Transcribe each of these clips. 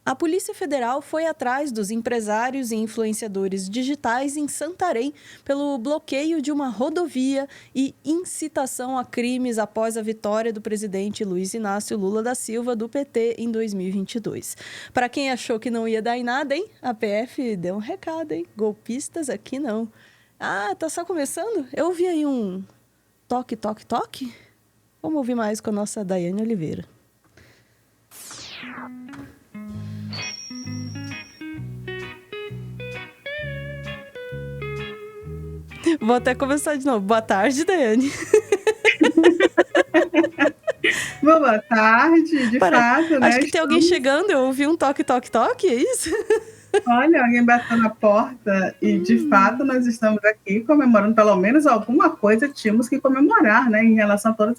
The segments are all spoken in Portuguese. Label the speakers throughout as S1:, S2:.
S1: A Polícia Federal foi atrás dos empresários e influenciadores digitais em Santarém pelo bloqueio de uma rodovia e incitação a crimes após a vitória do presidente Luiz Inácio Lula da Silva, do PT, em 2022. Para quem achou que não ia dar em nada, hein? A PF deu um recado, hein? Golpistas aqui não. Ah, tá só começando? Eu ouvi aí um toque, toque, toque? Vamos ouvir mais com a nossa Daiane Oliveira. Vou até começar de novo. Boa tarde, Daiane.
S2: Boa tarde, de fato, né?
S1: Acho que tem alguém chegando, eu ouvi um toque, toque, toque, é isso?
S2: Olha, alguém bateu na porta e, de fato, nós estamos aqui comemorando pelo menos alguma coisa, tínhamos que comemorar, né, em relação a todos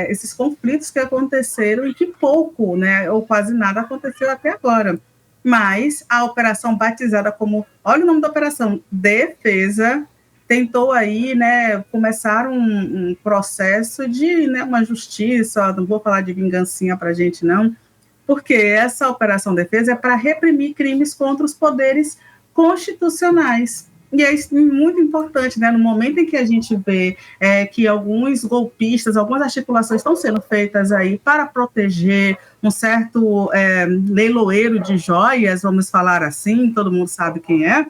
S2: esses conflitos que aconteceram e que pouco, né, ou quase nada aconteceu até agora. Mas a operação batizada como, olha o nome da operação, Defesa, tentou aí, né, começar um processo de, né, uma justiça, não vou falar de vingancinha para a gente, não, porque essa Operação Defesa é para reprimir crimes contra os poderes constitucionais. E é muito importante, né? No momento em que a gente vê que alguns golpistas, algumas articulações estão sendo feitas aí para proteger um certo leiloeiro de joias, vamos falar assim, todo mundo sabe quem é,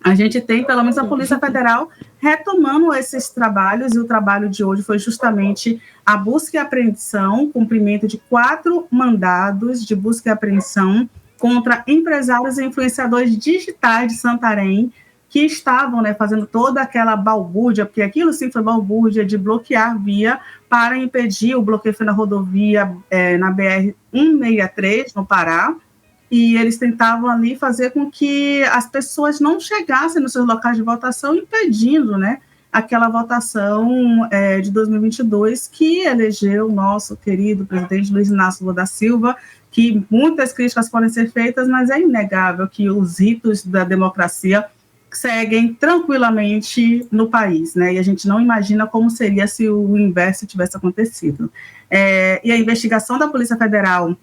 S2: a gente tem, pelo menos, a Polícia Federal retomando esses trabalhos, e o trabalho de hoje foi justamente a busca e apreensão, cumprimento de 4 mandados de busca e apreensão contra empresários e influenciadores digitais de Santarém, que estavam, né, fazendo toda aquela balbúrdia, porque aquilo sim foi balbúrdia de bloquear via para impedir o bloqueio na rodovia na BR-163, no Pará, e eles tentavam ali fazer com que as pessoas não chegassem nos seus locais de votação, impedindo, né, aquela votação de 2022 que elegeu o nosso querido presidente Luiz Inácio Lula da Silva, que muitas críticas podem ser feitas, mas é inegável que os ritos da democracia seguem tranquilamente no país, né, e a gente não imagina como seria se o inverso tivesse acontecido. E a investigação da Polícia Federal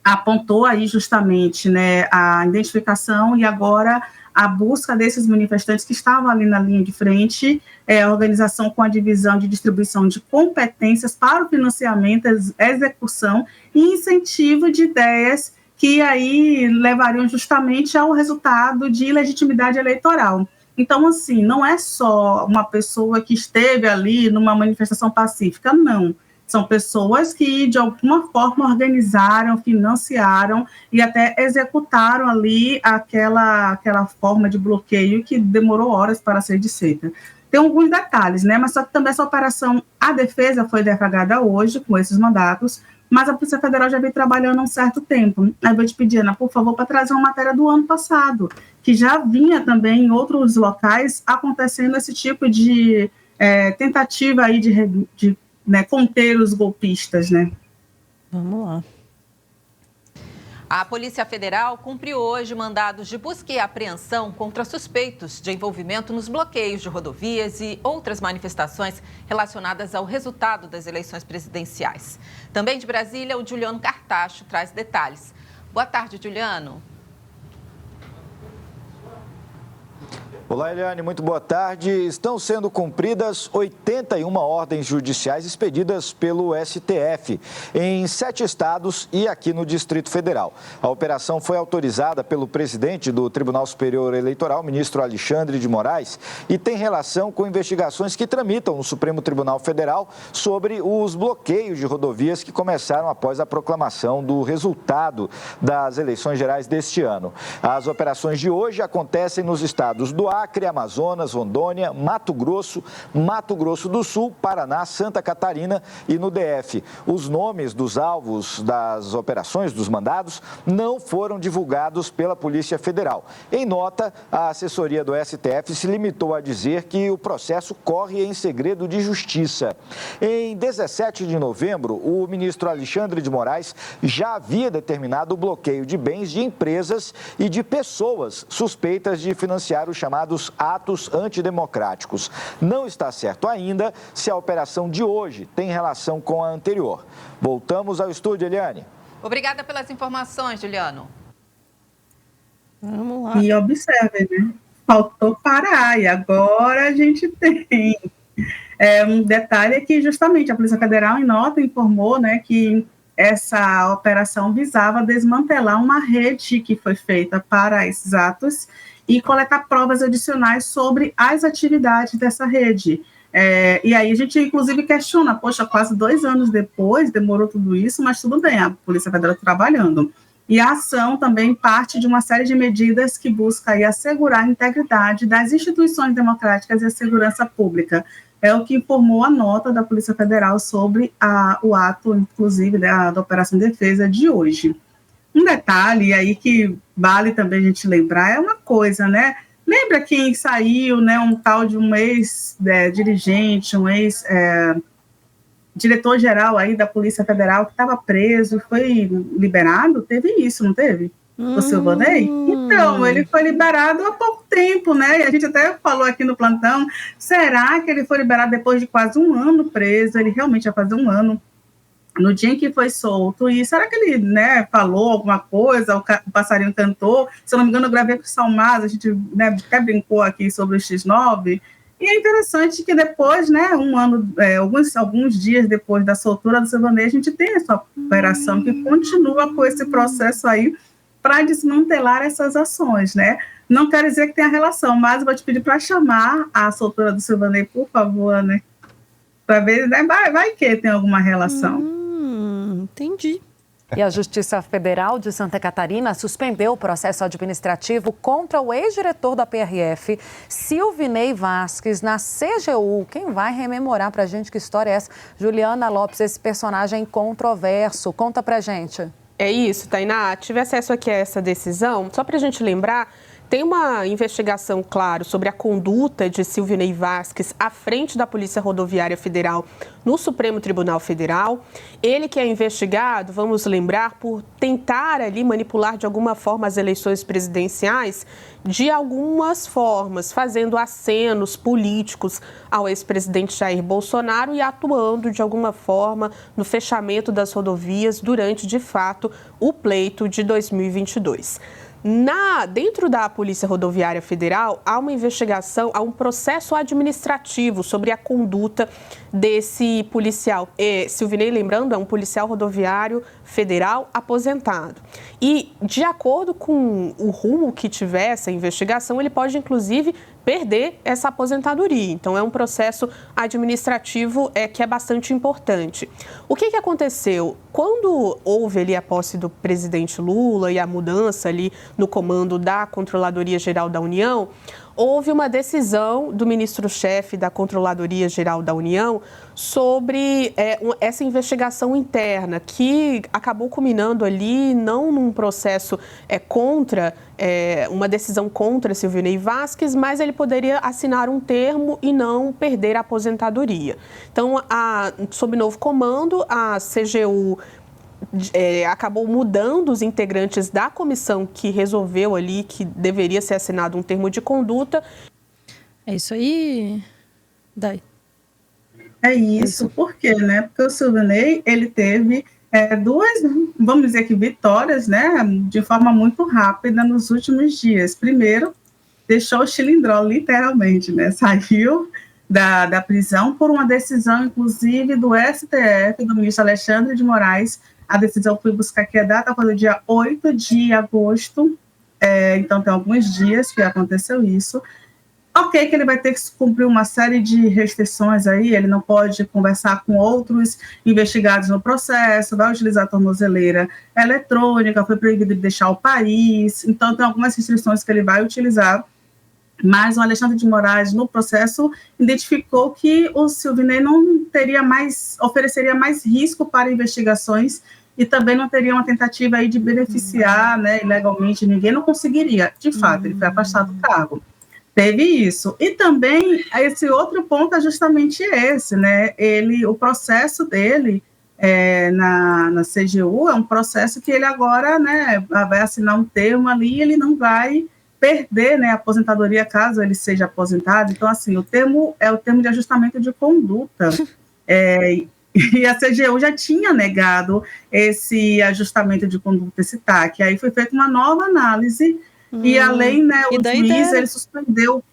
S2: apontou aí justamente, né, a identificação e agora a busca desses manifestantes que estavam ali na linha de frente, a organização com a divisão de distribuição de competências para o financiamento, execução e incentivo de ideias que aí levariam justamente ao resultado de legitimidade eleitoral. Então, assim, não é só uma pessoa que esteve ali numa manifestação pacífica, não. São pessoas que, de alguma forma, organizaram, financiaram e até executaram ali aquela forma de bloqueio que demorou horas para ser desfeita. Tem alguns detalhes, né? Mas só que também essa operação, a defesa foi deflagrada hoje, com esses mandatos, mas a Polícia Federal já vem trabalhando há um certo tempo. Aí eu vou te pedir, Ana, por favor, para trazer uma matéria do ano passado, que já vinha também em outros locais acontecendo esse tipo de tentativa aí de né, conter os golpistas, né?
S1: Vamos lá.
S3: A Polícia Federal cumpriu hoje mandados de busca e apreensão contra suspeitos de envolvimento nos bloqueios de rodovias e outras manifestações relacionadas ao resultado das eleições presidenciais. Também de Brasília, o Juliano Cartacho traz detalhes. Boa tarde, Juliano.
S4: Olá, Eliane, muito boa tarde. Estão sendo cumpridas 81 ordens judiciais expedidas pelo STF em 7 estados e aqui no Distrito Federal. A operação foi autorizada pelo presidente do Tribunal Superior Eleitoral, ministro Alexandre de Moraes, e tem relação com investigações que tramitam no Supremo Tribunal Federal sobre os bloqueios de rodovias que começaram após a proclamação do resultado das eleições gerais deste ano. As operações de hoje acontecem nos estados do Acre, Amazonas, Rondônia, Mato Grosso do Sul, Paraná, Santa Catarina e no DF. Os nomes dos alvos das operações, dos mandados, não foram divulgados pela Polícia Federal. Em nota, a assessoria do STF se limitou a dizer que o processo corre em segredo de justiça. Em 17 de novembro, o ministro Alexandre de Moraes já havia determinado o bloqueio de bens de empresas e de pessoas suspeitas de financiar os chamados atos antidemocráticos. Não está certo ainda se a operação de hoje tem relação com a anterior. Voltamos ao estúdio, Eliane.
S3: Obrigada pelas informações, Juliano.
S1: Vamos lá.
S2: E observe, né? Faltou parar, e agora a gente tem. Um detalhe é que, justamente, a Polícia Federal, em nota, informou, né, que essa operação visava desmantelar uma rede que foi feita para esses atos e coletar provas adicionais sobre as atividades dessa rede. E aí a gente, inclusive, questiona, poxa, quase 2 anos depois, demorou tudo isso, mas tudo bem, a Polícia Federal trabalhando. E a ação também parte de uma série de medidas que busca aí assegurar a integridade das instituições democráticas e a segurança pública. É o que informou a nota da Polícia Federal sobre o ato, inclusive, da Operação Defesa de hoje. Um detalhe aí que vale também a gente lembrar é uma coisa, né? Lembra quem saiu, né, um tal de um ex-dirigente, um ex-diretor-geral aí da Polícia Federal que estava preso e foi liberado? Teve isso, não teve? O Silvanei? Então, ele foi liberado há pouco tempo, né? E a gente até falou aqui no plantão, será que ele foi liberado depois de quase 1 ano preso? Ele realmente ia fazer 1 ano no dia em que foi solto, e será que ele, né, falou alguma coisa, o passarinho cantou? Se eu não me engano, eu gravei com o Salmaz, a gente, né, até brincou aqui sobre o X9, e é interessante que depois, né, 1 ano, alguns dias depois da soltura do Silvanei, a gente tem essa operação que continua com esse processo aí para desmantelar essas ações, né? Não quer dizer que tenha relação, mas eu vou te pedir para chamar a soltura do Silvanei, por favor, né? Para ver, né, vai que tem alguma relação.
S1: Entendi.
S5: E a Justiça Federal de Santa Catarina suspendeu o processo administrativo contra o ex-diretor da PRF, Silvinei Vasquez, na CGU. Quem vai rememorar pra gente que história é essa? Juliana Lopes, esse personagem controverso. Conta pra gente.
S6: É isso, Tainá. Tive acesso aqui a essa decisão. Só pra gente lembrar, tem uma investigação, claro, sobre a conduta de Silvinei Vasquez à frente da Polícia Rodoviária Federal no Supremo Tribunal Federal. Ele que é investigado, vamos lembrar, por tentar ali manipular de alguma forma as eleições presidenciais de algumas formas, fazendo acenos políticos ao ex-presidente Jair Bolsonaro e atuando de alguma forma no fechamento das rodovias durante, de fato, o pleito de 2022. Dentro da Polícia Rodoviária Federal, há uma investigação, há um processo administrativo sobre a conduta desse policial. Silvinei, lembrando, é um policial rodoviário federal aposentado. E, de acordo com o rumo que tiver essa investigação, ele pode, inclusive, perder essa aposentadoria. Então, é um processo administrativo que é bastante importante. O que aconteceu? Quando houve ali a posse do presidente Lula e a mudança ali no comando da Controladoria Geral da União, houve uma decisão do ministro-chefe da Controladoria Geral da União sobre essa investigação interna, que acabou culminando ali não num processo contra, uma decisão contra Silvinei Vasquez, mas ele poderia assinar um termo e não perder a aposentadoria. Então, sob novo comando, a CGU acabou mudando os integrantes da comissão que resolveu ali que deveria ser assinado um termo de conduta.
S1: É isso aí, Dai.
S2: É isso, por quê, né? Porque o Silvinei, ele teve 2, vamos dizer que vitórias, né? De forma muito rápida nos últimos dias. Primeiro, deixou o chilindró, literalmente, né? Saiu da prisão por uma decisão, inclusive, do STF, do ministro Alexandre de Moraes. A decisão foi buscar aqui a data, foi no dia 8 de agosto, então tem alguns dias que aconteceu isso. Ok, que ele vai ter que cumprir uma série de restrições aí, ele não pode conversar com outros investigados no processo, vai utilizar a tornozeleira eletrônica, foi proibido de deixar o país, então tem algumas restrições que ele vai utilizar, mas o Alexandre de Moraes, no processo, identificou que o Silvinei não ofereceria mais risco para investigações e também não teria uma tentativa aí de beneficiar, né, ilegalmente, ninguém não conseguiria, de fato, ele foi afastado do cargo. Teve isso. E também, esse outro ponto é justamente esse, né? O processo dele na CGU é um processo que ele agora, né, vai assinar um termo ali e ele não vai perder, né, a aposentadoria caso ele seja aposentado. Então, assim, o termo é o termo de ajustamento de conduta. E a CGU já tinha negado esse ajustamento de conduta, esse TAC. Aí foi feita uma nova análise e além, né, o juiz, ele suspendeu.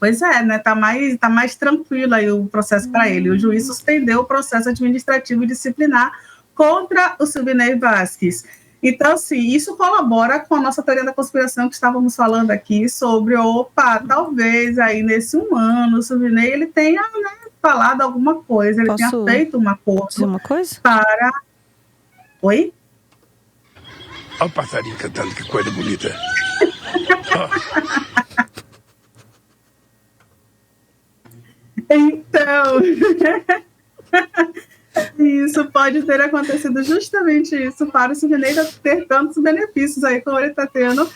S2: Pois é, né, tá mais tranquilo aí o processo para ele. O juiz suspendeu o processo administrativo e disciplinar contra o Silvinei Vasquez. Então, assim, isso colabora com a nossa teoria da conspiração que estávamos falando aqui sobre, talvez aí nesse 1 ano o Silvinei ele tenha, né, falado alguma coisa, ele tenha feito um acordo para... Oi?
S7: Olha o passarinho cantando, que coisa bonita.
S2: Então, isso pode ter acontecido justamente isso para o Silvinei ter tantos benefícios aí como ele está tendo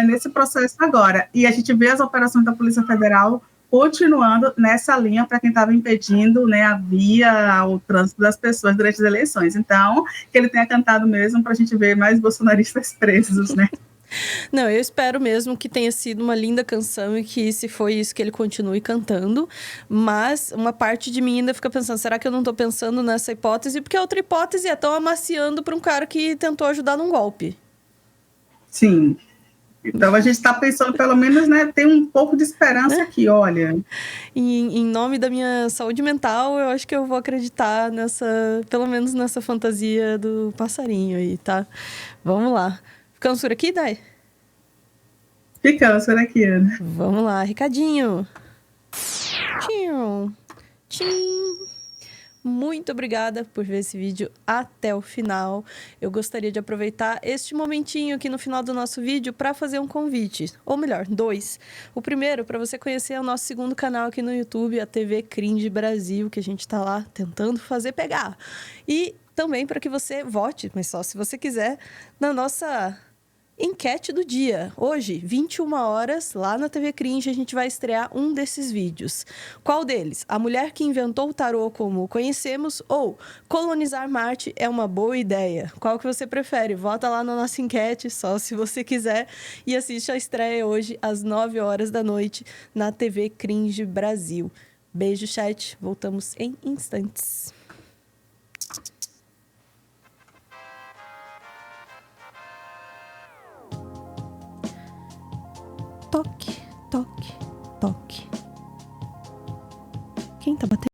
S2: nesse processo agora. E a gente vê as operações da Polícia Federal continuando nessa linha para quem estava impedindo, né, a via, o trânsito das pessoas durante as eleições. Então, que ele tenha cantado mesmo para a gente ver mais bolsonaristas presos, né?
S1: Não, eu espero mesmo que tenha sido uma linda canção e que, se foi isso, que ele continue cantando. Mas uma parte de mim ainda fica pensando, será que eu não estou pensando nessa hipótese? Porque a outra hipótese é tão amaciando para um cara que tentou ajudar num golpe.
S2: Sim. Então, a gente está pensando, pelo menos, né, tem um pouco de esperança aqui, olha.
S1: Em nome da minha saúde mental, eu acho que eu vou acreditar pelo menos nessa fantasia do passarinho aí, tá? Vamos lá. Ficamos por aqui, Dai?
S2: Ficamos por aqui, Ana.
S1: Vamos lá, recadinho. Tchim. Tchim. Muito obrigada por ver esse vídeo até o final. Eu gostaria de aproveitar este momentinho aqui no final do nosso vídeo para fazer um convite, ou melhor, 2. O primeiro, para você conhecer o nosso segundo canal aqui no YouTube, a TV Cringe Brasil, que a gente está lá tentando fazer pegar. E também para que você vote, mas só se você quiser, na nossa enquete do dia. Hoje, 21 horas, lá na TV Cringe, a gente vai estrear um desses vídeos. Qual deles? A mulher que inventou o tarô como o conhecemos ou colonizar Marte é uma boa ideia? Qual que você prefere? Vota lá na nossa enquete, só se você quiser. E assiste a estreia hoje, às 9 horas da noite, na TV Cringe Brasil. Beijo, chat. Voltamos em instantes. Toque, toque, toque. Quem tá batendo?